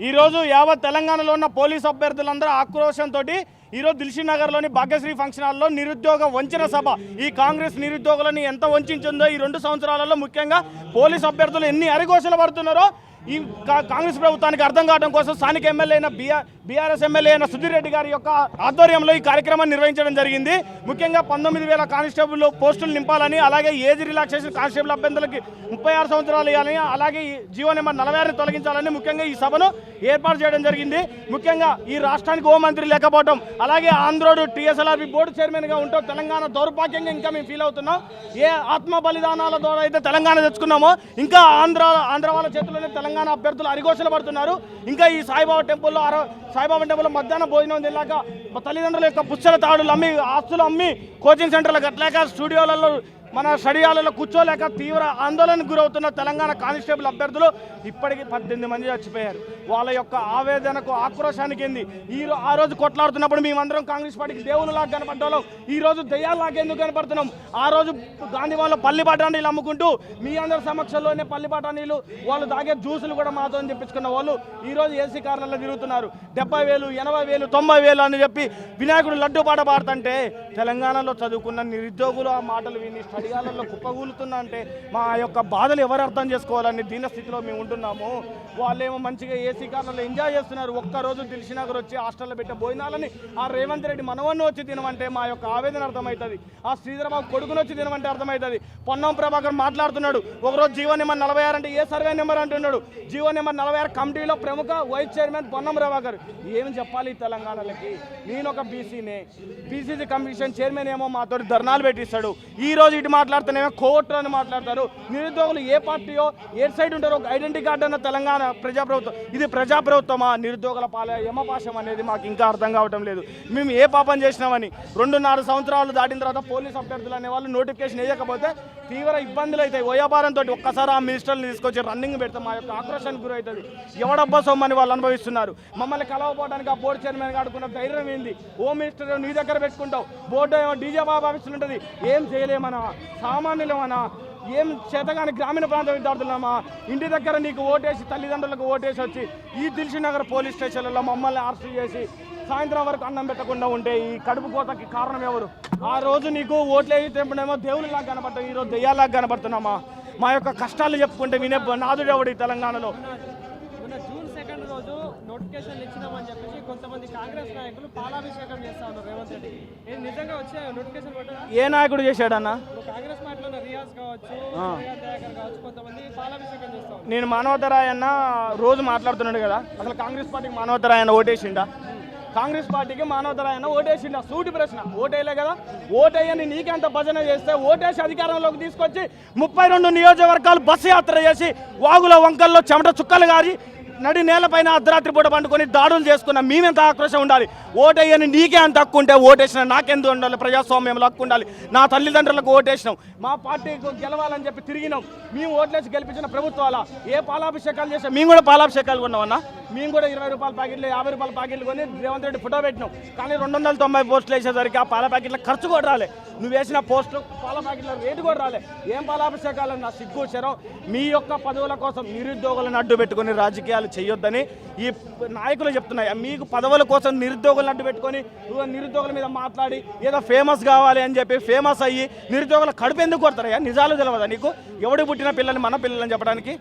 ఈరోజు యావత్ తెలంగాణలో ఉన్న పోలీస్ అభ్యర్థులందరూ ఆక్రోశంతో ఈరోజు దిల్షుక్ నగర్లోని భాగ్యశ్రీ ఫంక్షన్ హాల్లో నిరుద్యోగ వంచన సభ ఈ కాంగ్రెస్ నిరుద్యోగులను ఎంత వంచిందో ఈ 2 సంవత్సరాలలో ముఖ్యంగా పోలీస్ అభ్యర్థులు ఎన్ని అరిగోసలు పడుతున్నారో ఈ కాంగ్రెస్ ప్రభుత్వానికి అర్థం కావడం కోసం స్థానిక ఎమ్మెల్యే అయిన బీఆర్ఎస్ ఎమ్మెల్యే అయిన సుధీర్ రెడ్డి గారి యొక్క ఆధ్వర్యంలో ఈ కార్యక్రమాన్ని నిర్వహించడం జరిగింది. ముఖ్యంగా 19,000 కానిస్టేబుల్ పోస్టులు నింపాలని, అలాగే ఏజ్ రిలాక్సేషన్ కానిస్టేబుల్ అభ్యర్థులకి 36 సంవత్సరాలు ఇవ్వాలని, అలాగే జీవో నెంబర్ 46 తొలగించాలని ముఖ్యంగా ఈ సభను ఏర్పాటు చేయడం జరిగింది. ముఖ్యంగా ఈ రాష్ట్రానికి హోంమంత్రి లేకపోవడం, అలాగే ఆంధ్రోడు టీఎస్ఎల్ఆర్బీ బోర్డు చైర్మన్గా ఉంటూ తెలంగాణ దౌర్భాగ్యంగా ఇంకా మేము ఫీల్ అవుతున్నాం. ఏ ఆత్మ బలిదానాల ద్వారా అయితే తెలంగాణ తెచ్చుకున్నామో ఇంకా ఆంధ్ర వాళ్ళ చేతుల్లోనే తెలంగాణ అభ్యర్థులు అరిగోసలు పడుతున్నారు. ఇంకా ఈ సాయిబాబా టెంపుల్లో మధ్యాహ్నం భోజనం తిన్నాక తల్లిదండ్రుల యొక్క పుస్తల తాడులు అమ్మి, ఆస్తులు అమ్మి, కోచింగ్ సెంటర్లకు కట్టలేక, స్టూడియోలలో మన స్టడియాలలో కూర్చోలేక తీవ్ర ఆందోళనకు గురవుతున్న తెలంగాణ కానిస్టేబుల్ అభ్యర్థులు ఇప్పటికీ 18 మంది చచ్చిపోయారు. వాళ్ళ యొక్క ఆవేదనకు ఆక్రోశానికి ఏంది ఆ రోజు కొట్లాడుతున్నప్పుడు మేమందరం కాంగ్రెస్ పార్టీకి దేవునిలాగా కనపడ్డాం. ఈ రోజు దయ్యాలాగా ఎందుకు కనపడుతున్నాం? ఆ రోజు గాంధీ వాళ్ళు పల్లి బఠానీలు అమ్ముకుంటూ మీ అందరి సమక్షంలోనే పల్లి బఠానీలు వాళ్ళు తాగే జ్యూసులు కూడా మాతో తెప్పించుకున్న వాళ్ళు ఈ రోజు ఏసీ కార్లలో తిరుగుతున్నారు. 70,000, 80,000, 90,000 అని చెప్పి వినాయకుడు లడ్డు పాట పాడుతుంటే తెలంగాణలో చదువుకున్న నిరుద్యోగులు ఆ మాటలు విని స్టడియాలలో కుప్పగూలుతున్నా అంటే మా యొక్క బాధలు ఎవరు అర్థం చేసుకోవాలని దీన స్థితిలో మేము ఉంటున్నాము. వాళ్ళేమో మంచిగా ఏసీ కార్లలో ఎంజాయ్ చేస్తున్నారు. ఒక్కరోజు దిల్షుక్ నగర్ వచ్చి హాస్టల్లో పెట్టే భోజనాలని ఆ రేవంత్ రెడ్డి మనవన్ని వచ్చి తినమంటే మా యొక్క ఆవేదన అర్థమవుతుంది. ఆ శ్రీధరబాబు కొడుకుని వచ్చి తినమంటే అర్థమవుతుంది. పొన్నం ప్రభాకర్ మాట్లాడుతున్నాడు, ఒకరోజు జీవో నెంబర్ 46 అంటే ఏ సర్వే నెంబర్ అంటున్నాడు. జీవో నెంబర్ 46 కమిటీలో ప్రముఖ వైస్ చైర్మన్ పొన్నం ప్రభాకర్. ఏమి చెప్పాలి తెలంగాణలకి? నేను ఒక బీసీనే, బీసీసీ కమిషన్ చైర్మన్ ఏమో మాతో ధర్నాలు పెట్టిస్తాడు. ఈ రోజు ఇటు మాట్లాడుతున్నామో కోర్టు అని మాట్లాడతారు. నిరుద్యోగులు ఏ పార్టీయో ఏ సైడ్ ఉంటారో ఒక ఐడెంటిటీ కార్డు అన్న తెలంగాణ ప్రజాప్రభుత్వం. ఇది ప్రజాప్రభుత్వమా నిరుద్యోగుల యమపాశం అనేది మాకు ఇంకా అర్థం కావటం లేదు. మేము ఏ పాపం చేసినామని 2.5 సంవత్సరాలు దాటిన తర్వాత పోలీస్ అభ్యర్థులు అనే వాళ్ళు నోటిఫికేషన్ వేయకపోతే తీవ్ర ఇబ్బందులు అవుతాయి. వయోభారంతో ఒక్కసారి ఆ మినిస్టర్ని తీసుకొచ్చి రన్నింగ్ పెడితే మా యొక్క ఆక్రోశానికి గురవుతుంది. ఎవడబ్బా సొమ్మని వాళ్ళు అనుభవిస్తున్నారు. మమ్మల్ని కలవపోవడానికి ఆ బోర్డు చైర్మన్ ఆడుకున్న ధైర్యం ఏంది? హోమ్ మినిస్టర్ నీ దగ్గర పెట్టుకుంటావు, బోర్డు ఏమో డీజే బాబు ఆఫీసులు ఉంటుంది. ఏం చేయలేమన్నా, సామాన్యులేమన్నా, ఏం చేతగాని గ్రామీణ ప్రాంత విద్యార్థులమా? ఇంటి దగ్గర నీకు ఓటేసి తల్లిదండ్రులకు ఓటేసి వచ్చి ఈ దిల్షుక్ నగర్ పోలీస్ స్టేషన్లలో మమ్మల్ని అరెస్ట్ చేసి సాయంత్రం వరకు అన్నం పెట్టకుండా ఉంటే ఈ కడుపు కోతకి కారణం ఎవరు? ఆ రోజు నీకు ఓట్లేసి తెంపడేమో దేవునిలాగా కనపడతాం, ఈరోజు దెయ్యాలాగా కనపడుతున్నామా? మా యొక్క కష్టాలు చెప్పుకుంటే వినే నాదుడు ఎవడు ఈ తెలంగాణలో? జూన్ 2 రోజు నోటిఫికేషన్ ఇచ్చినామని చెప్పేసి కొంతమంది కాంగ్రెస్ నాయకులు పాలాభిషేకం చేస్తా ఉన్నారు రేవంత్ రెడ్డి. ఏం నిజంగా వచ్చే నోటిఫికేషన్ పడ్డా? ఏ నాయకుడు చేశాడన్న? కాంగ్రెస్ పార్టీలో రియాజ్ కావచ్చు, దయాకర్ కావచ్చు, కొంతమంది పాలాభిషేకం చేస్తా. నేను మానవతరాయ్ అన్న రోజు మాట్లాడుతున్నాడు కదా, అసలు కాంగ్రెస్ పార్టీకి మానవతరాయ్ అన్న ఓటేసిండా? కాంగ్రెస్ పార్టీకి మానవతరాయ్ అన్న ఓటేసిండా? సూటి ప్రశ్న. ఓటేయలే కదా. ఓటేయని నీకెంత భజన చేస్తే ఓటేసి అధికారంలోకి తీసుకొచ్చి 32 నియోజకవర్గాలు బస్సు యాత్ర చేసి వాగుల వంకల్లో చెమట చుక్కలు గారి నడి నేలపైన అర్ధరాత్రి పూట పండుకొని దాడులు చేసుకున్న మేమెంత ఆక్రోశం ఉండాలి? ఓటేయని నీకే అంత హక్కు ఉంటే ఓటేసిన నాకెందుకు ఉండాలి? ప్రజాస్వామ్యంలో హక్కు ఉండాలి. నా తల్లిదండ్రులకు ఓటేసినాం, మా పార్టీకి గెలవాలని చెప్పి తిరిగినాం. మేము ఓట్లేసి గెలిపించిన ప్రభుత్వాల ఏ పాలాభిషేకాలు చేసాం? మేము కూడా పాలాభిషేకాలు కొన్నామన్నా. మేము కూడా 20 రూపాయల ప్యాకెట్లు, 50 రూపాయల ప్యాకెట్లు కొని రేవంత్ రెడ్డి ఫోటో పెట్టినాం. కానీ 290 పోస్టులు వేసేసరికి ఆ పాల ప్యాకెట్ల ఖర్చు కూడా రాలే. నువ్వు వేసిన పోస్టులు పాల ప్యాకెట్ల రేటు కూడా రాలే. ఏం పాలాభిషేకాలన్నా? సిగ్గు చెరం. మీ యొక్క పదవుల కోసం నిరుద్యోగులను అడ్డు పెట్టుకుని రాజకీయాలు చేయొద్దని ఈ నాయకులు చెప్తున్నాయి. మీకు పదవుల కోసం నిరుద్యోగులను అడ్డు పెట్టుకొని నిరుద్యోగుల మీద మాట్లాడి ఏదో ఫేమస్ కావాలి అని చెప్పి ఫేమస్ అయ్యి నిరుద్యోగుల కడుపు ఎందుకు కొడతారయ్యా? నిజాలు తెలియదా నీకు? ఎవడు పుట్టిన పిల్లల్ని మన పిల్లలని చెప్పడానికి?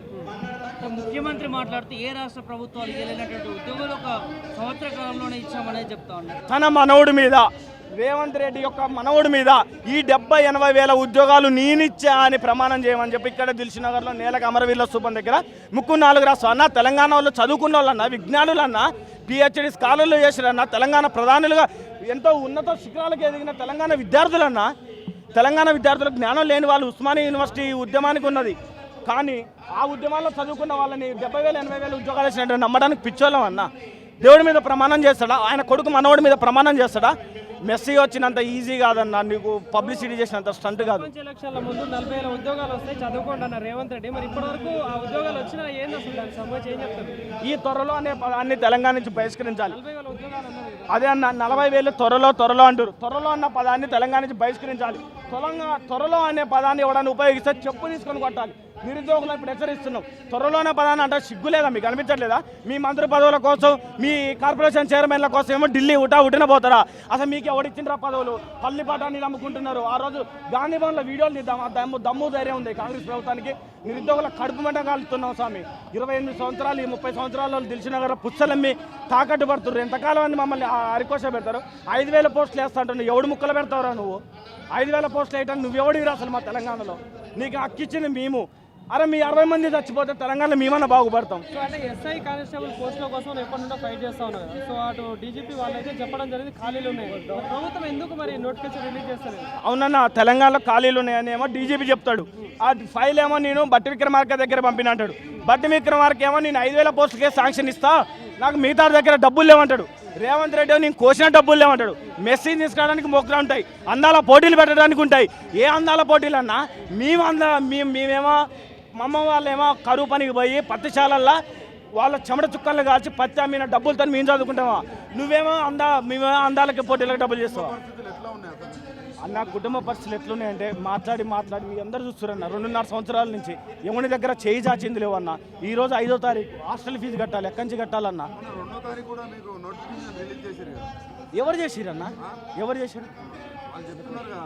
ముఖ్యమంత్రి మాట్లాడుతూ ఏ రాష్ట్ర ప్రభుత్వాలు వెళ్ళినటువంటి ఉద్యోగులు ఒక సంవత్సర కాలంలోనే ఇచ్చామనేది చెప్తా ఉన్నారు. తన మనవుడి మీద, రేవంత్ రెడ్డి యొక్క మనవుడి మీద ఈ 70-80 వేల ఉద్యోగాలు నేనిచ్చా అని ప్రమాణం చేయమని చెప్పి ఇక్కడ దిల్షుక్ నగర్లో నేలకు అమరవీరుల స్థూపం దగ్గర 4 రాష్ట్రాలు అన్న తెలంగాణ వాళ్ళు చదువుకున్న వాళ్ళన్నా, విజ్ఞానులన్నా, పిహెచ్డి స్కాలర్లు చేసిరన్నా, తెలంగాణ ప్రధానులుగా ఎంతో ఉన్నత శిఖరాలకు ఎదిగిన తెలంగాణ విద్యార్థులన్నా, తెలంగాణ విద్యార్థులకు జ్ఞానం లేని వాళ్ళు ఉస్మానియా యూనివర్సిటీ ఉద్యమానికి ఉన్నది. కానీ ఆ ఉద్యమాల్లో చదువుకున్న వాళ్ళని 70,000-80,000 ఉద్యోగాలు వచ్చినట్టు నమ్మడానికి పిచ్చోళ్ళం అన్న. దేవుడి మీద ప్రమాణం చేస్తాడా? ఆయన కొడుకు మనవడి మీద ప్రమాణం చేస్తాడా? మెస్సీ వచ్చినంత ఈజీ కాదన్న, నీకు పబ్లిసిటీ చేసినంత స్టంట్ కాదు. ఎలక్షన్ల ముందు 40,000 ఉద్యోగాలు వస్తాయి చదువుకోండి అన్న రేవంత్ రెడ్డి. మరి ఇప్పటివరకు ఆ ఉద్యోగాలు వచ్చినా ఏంది అసలు? దానికి సంబంధించి ఏం చెప్తారు? ఈ త్వరలో అనే పదాన్ని తెలంగాణ నుంచి బహిష్కరించాలి. 40,000 ఉద్యోగాలు అన్నారు. అదే అన్న 40,000 త్వరలో అంటారు. త్వరలో అన్న పదాన్ని తెలంగాణ నుంచి బహిష్కరించాలి. త్వరలో అనే పదాన్ని ఎవడన్నా ఉపయోగిస్తే చెప్పు తీసుకొని కొట్టాలి. నిరుద్యోగులను ఇప్పుడు హెచ్చరిస్తున్నాం. త్వరలోనే పదాన్ని అంటే సిగ్గులేదా మీకు అనిపించట్లేదా? మీ మంత్రి పదవుల కోసం మీ కార్పొరేషన్ చైర్మన్ల కోసం ఏమో ఢిల్లీ ఉట్టిన పోతారా? అసలు మీకు ఎవడిచ్చిండ్రా పదవులు? పల్లి పటాన్ని నమ్ముకుంటున్నారు. ఆ రోజు గాంధీ భవన్లో వీడియోలు తీద్దాం. ఆ దమ్ము ధైర్యం ఉంది కాంగ్రెస్ ప్రభుత్వానికి. నిరుద్యోగుల కడుపు మంట కాలుతున్నాం స్వామి. 28 సంవత్సరాలు ఈ 30 సంవత్సరాల్లో దిల్సుఖ్నగర్ పుచ్చలమ్మి తాకట్టు పడుతున్నారు. ఎంతకాలం అని మమ్మల్ని అరికోస పెడతారు? 5,000 పోస్టులు వేస్తా అంటున్నావు. ఎవడు ముక్కలు పెడతావురా నువ్వు? 5,000 పోస్టులు వేయటానికి నువ్వెవడిరా అసలు మా తెలంగాణలో? నీకు హక్కిచ్చింది మేము. అరే మీ 60 మంది చచ్చిపోతే తెలంగాణలో మేమన్నా బాగుపడతాం. సో అంటే ఎస్ఐ కానిస్టేబుల్ పోస్టుల కోసం ఎప్పటి నుండో ఫైట్ చేస్తా ఉన్నారు కదా. సో అటు డీజీపీ వాళ్ళైతే చెప్పడం జరిగింది ఖాళీలు ఉన్నాయి. ప్రభుత్వం ఎందుకు మరి నోటిఫికేషన్ రిలీజ్ చేస్తారు? అవునన్నా, తెలంగాణలో ఖాళీలు ఉన్నాయని ఏమో డీజీపీ చెప్తాడు. ఆ ఫైల్ ఏమో నేను బట్టి విక్రమార్క దగ్గర పంపిన అంటాడు. బట్టి విక్రమార్క ఏమో నేను 5,000 పోస్టులకే శాంక్షన్ ఇస్తా, నాకు మిగతా దగ్గర డబ్బులు లేవంటాడు. రేవంత్ రెడ్డి నేను కోసిన డబ్బులు లేవంటాడు. మెసేజ్ తీసుకోవడానికి మొక్కలు ఉంటాయి, అందాల పోటీలు పెట్టడానికి ఉంటాయి. ఏ అందాల పోటీలు అన్నా మేమేమో మమ్మ వాళ్ళేమో కరువు పనికి పోయి పత్తిశాలల్లో వాళ్ళ చెమట చుక్కలు కాల్చి పత్తి అమ్మిన డబ్బులతో మేము చదువుకుంటామా? మేమేమో అందాలకి పోటీలకు డబ్బులు చేస్తావా అన్న? కుటుంబ పరిస్థితులు ఎట్లున్నాయంటే మాట్లాడి మీ అందరూ చూస్తున్నారన్న 2.5 సంవత్సరాల నుంచి ఎవరి దగ్గర చేయి చాచింది లేవన్న. ఈరోజు 5వ తారీఖు హాస్టల్ ఫీజు కట్టాలి, ఎక్కడి నుంచి కట్టాలన్నా? ఎవరు చేసిరన్నా? ఎవరు చేసిరు?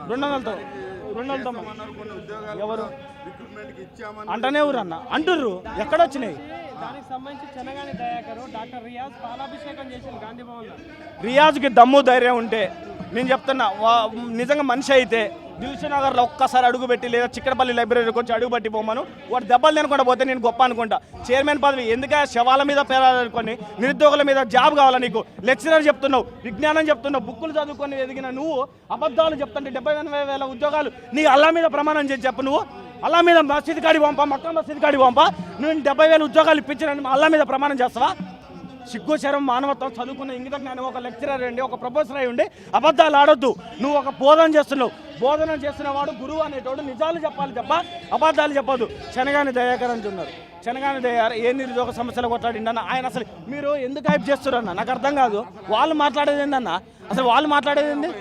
200తో ఎవరు అంటనే ఊరన్న అంటుర్రు. ఎక్కడొచ్చినాయి? దానికి సంబంధించి చెనగాని దయాకర్ డాక్టర్ రియాజ్ పాలాభిషేకం చేసింది గాంధీ భవన్లో. రియాజ్కి దమ్ము ధైర్యం ఉంటే నేను చెప్తున్నా, నిజంగా మనిషి అయితే దిల్సుఖ్నగర్లో ఒక్కసారి అడుగు పెట్టి లేదా చిక్కడపల్లి లైబ్రరీకి వచ్చి అడుగు పెట్టి పోమను. వాడు దెబ్బలు తినకుండా పోతే నేను గొప్ప అనుకుంటా. చైర్మన్ పదవి ఎందుకే శవాల మీద పేరాలనుకొని నిరుద్యోగుల మీద జాబ్ కావాలా నీకు? లెక్చరర్ చెప్తున్నావు, విజ్ఞానం చెప్తున్నావు, బుక్కులు చదువుకొని ఎదిగిన నువ్వు అబద్ధాలు చెప్తుంటే 78,000 ఉద్యోగాలు నీ అల్లా మీద ప్రమాణం చేసి చెప్పు. నువ్వు అల్లా మీద మసీద్ కాడి పంపా, మక్కా మసీద్ కాడి పంపా, నువ్వు 70,000 ఉద్యోగాలు ఇప్పించిన అల్లా మీద ప్రమాణం చేస్తావా? సిగ్గు శరం మానవత్వం చదువుకున్న ఇంగిత జ్ఞానం ఒక లెక్చరర్ అండి, ఒక ప్రొఫెసర్ అయి ఉండి అబద్ధాలు ఆడొద్దు. నువ్వు ఒక బోధన చేస్తున్నావు. బోధన చేస్తున్న వాడు గురువు అనేటోడు నిజాలు చెప్పాలి తప్ప అబద్ధాలు చెప్పొద్దు. చెనగాని దయాకర్ అంటున్నారు. చెనగాని దయాకర్ ఏ నిరుద్యోగ సమస్యలు కొట్లాడిండన్న ఆయన అసలు మీరు ఎందుకు హైప్ చేస్తున్నారన్న? నాకు అర్థం కాదు. వాళ్ళు మాట్లాడేది ఏందన్న? అసలు వాళ్ళు మాట్లాడేది ఏంది?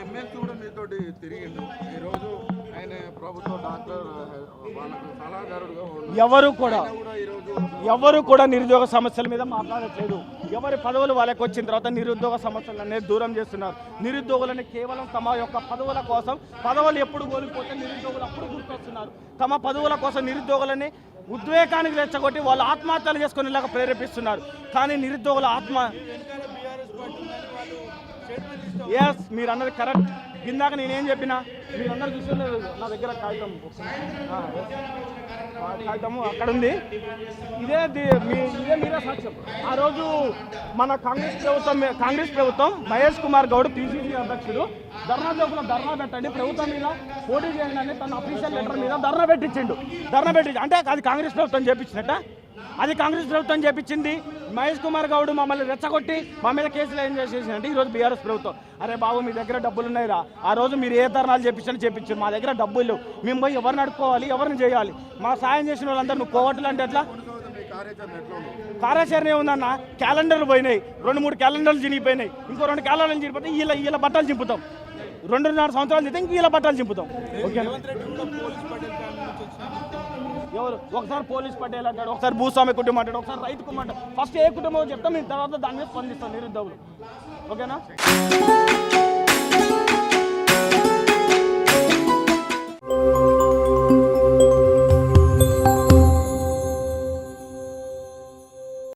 ఎవరు కూడా నిరుద్యోగ సమస్యల మీద మాట్లాడట్లేదు. ఎవరి పదవులు వాళ్ళకి వచ్చిన తర్వాత నిరుద్యోగ సమస్యలు అనేది దూరం చేస్తున్నారు. నిరుద్యోగులని కేవలం తమ యొక్క పదవుల కోసం, పదవులు ఎప్పుడు కోల్పోతే నిరుద్యోగులు అప్పుడు గుర్తొస్తున్నారు. తమ పదవుల కోసం నిరుద్యోగులని ఉద్వేగానికి రెచ్చగొట్టి వాళ్ళు ఆత్మహత్యలు చేసుకునేలాగా ప్రేరేపిస్తున్నారు. కానీ నిరుద్యోగుల ఎస్ మీరు అన్నది కరెక్ట్. ఇందాక నేనేం చెప్పినా మీరందరూ చూస్తున్నారు. నా దగ్గర కాగితము అక్కడ ఉంది. ఇదే మీరే సాక్ష్యం. ఆ రోజు మన కాంగ్రెస్ ప్రభుత్వం మహేష్ కుమార్ గౌడ్ పిసిసి అధ్యక్షుడు ధర్నా చౌక్లో ధర్నా పెట్టండి, ప్రభుత్వం మీద పోటీ చేయండి అని తన అఫీషియల్ లెటర్ మీద ధర్నా పెట్టించిండు. అంటే అది కాంగ్రెస్ ప్రభుత్వం చేపించినట్ట? అది కాంగ్రెస్ ప్రభుత్వం చేపించింది. మహేష్ కుమార్ గౌడ్ మమ్మల్ని రెచ్చగొట్టి మా మీద కేసులు ఏం చేసేసినట్టు ఈరోజు బీఆర్ఎస్ ప్రభుత్వం. అరే బాబు మీ దగ్గర డబ్బులు ఉన్నాయిరా, ఆ రోజు మీరు ఏ ధర్నాలు చేపించారు, మా దగ్గర డబ్బులు లేవు, మేము పోయి ఎవరిని అడుక్కోవాలి, ఎవరిని చేయాలి? మా సాయం చేసిన వాళ్ళందరూ నువ్వు కోవట్లు అంటే ఎట్లా? కార్యాచరణ ఏముందన్న? క్యాలెండర్లు పోయినాయి, 2-3 క్యాలెండర్లు చినిగిపోయినాయి. ఇంకో 2 క్యాలెండర్లు చినిగిపోతే వీళ్ళ బట్టలు చింపుతాం. 2.5 సంవత్సరాలు తింటే ఇంక వీళ్ళ బట్టలు చింపుతాం. ఓకే, ఎవరు? ఒకసారి పోలీస్ పటేల్ అంటాడు, ఒకసారి భూస్వామి కుటుంబం అంటాడు, ఒకసారి రైతు కుటుంబం అంటాడు. ఫస్ట్ ఏ కుటుంబం చెప్తాం, నేను తర్వాత దాని మీద స్పందిస్తాను నిరుద్యోగులు. ఓకేనా?